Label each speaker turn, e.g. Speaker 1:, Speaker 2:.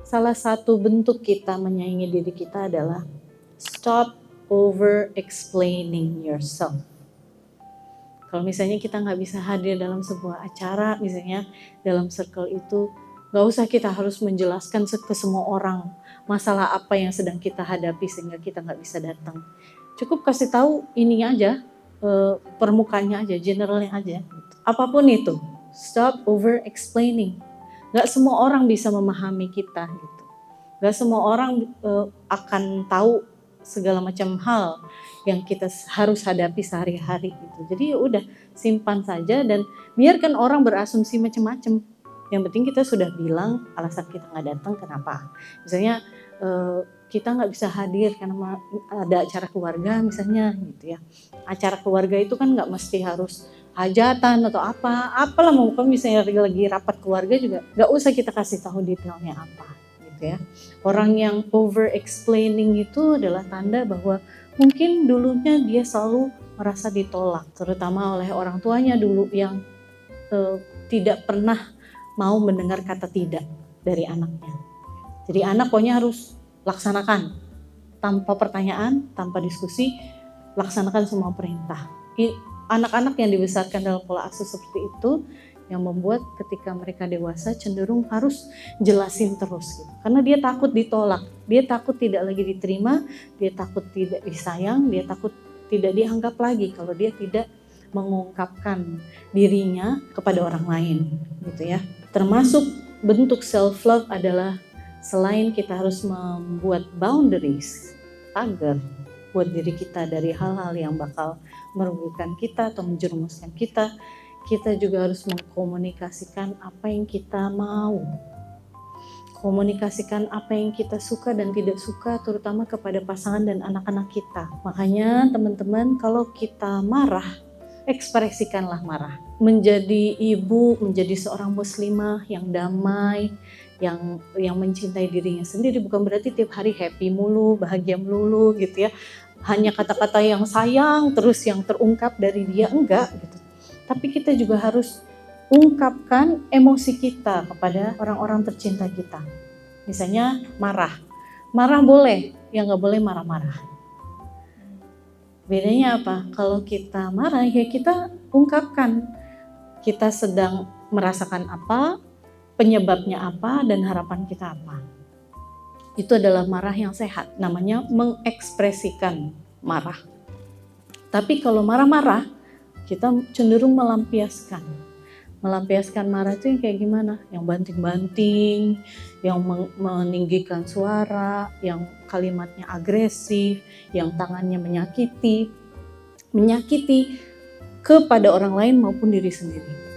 Speaker 1: Salah satu bentuk kita menyayangi diri kita adalah stop over explaining yourself. Kalau misalnya kita nggak bisa hadir dalam sebuah acara, misalnya dalam circle itu, nggak usah kita harus menjelaskan ke semua orang masalah apa yang sedang kita hadapi sehingga kita nggak bisa datang. Cukup kasih tahu ininya aja, permukaannya aja, generalnya aja. Apapun itu, stop over explaining. Gak semua orang bisa memahami kita gitu. Gak semua orang akan tahu segala macam hal yang kita harus hadapi sehari-hari gitu. Jadi ya udah simpan saja dan biarkan orang berasumsi macam-macam. Yang penting kita sudah bilang alasan kita nggak datang kenapa. Misalnya kita nggak bisa hadir karena ada acara keluarga misalnya gitu ya. Acara keluarga itu kan nggak mesti harus hajatan atau apalah mau misalnya lagi rapat keluarga juga nggak usah kita kasih tahu detailnya apa gitu ya. Orang yang over explaining itu adalah tanda bahwa mungkin dulunya dia selalu merasa ditolak, terutama oleh orang tuanya dulu yang tidak pernah mau mendengar kata tidak dari anaknya. Jadi anak pokoknya harus laksanakan tanpa pertanyaan, tanpa diskusi, laksanakan semua perintah. Anak-anak yang dibesarkan dalam pola asuh seperti itu yang membuat ketika mereka dewasa cenderung harus jelasin terus gitu. Karena dia takut ditolak, dia takut tidak lagi diterima, dia takut tidak disayang, dia takut tidak dianggap lagi kalau dia tidak mengungkapkan dirinya kepada orang lain gitu ya. Termasuk bentuk self love adalah selain kita harus membuat boundaries, pagar buat diri kita dari hal-hal yang bakal merugikan kita atau menjerumuskan kita, kita juga harus mengkomunikasikan apa yang kita mau. Komunikasikan apa yang kita suka dan tidak suka, terutama kepada pasangan dan anak-anak kita. Makanya teman-teman, kalau kita marah, ekspresikanlah marah. Menjadi ibu, menjadi seorang muslimah yang damai, yang mencintai dirinya sendiri bukan berarti tiap hari happy mulu, bahagia mulu gitu ya. Hanya kata-kata yang sayang terus yang terungkap dari dia, enggak gitu. Tapi kita juga harus ungkapkan emosi kita kepada orang-orang tercinta kita. Misalnya marah. Marah boleh, yang enggak boleh marah-marah. Bedanya apa? Kalau kita marah ya kita ungkapkan. Kita sedang merasakan apa, penyebabnya apa, dan harapan kita apa. Itu adalah marah yang sehat, namanya mengekspresikan marah. Tapi kalau marah-marah, kita cenderung melampiaskan. Melampiaskan marah itu yang kayak gimana? Yang banting-banting, yang meninggikan suara, yang kalimatnya agresif, yang tangannya menyakiti kepada orang lain maupun diri sendiri.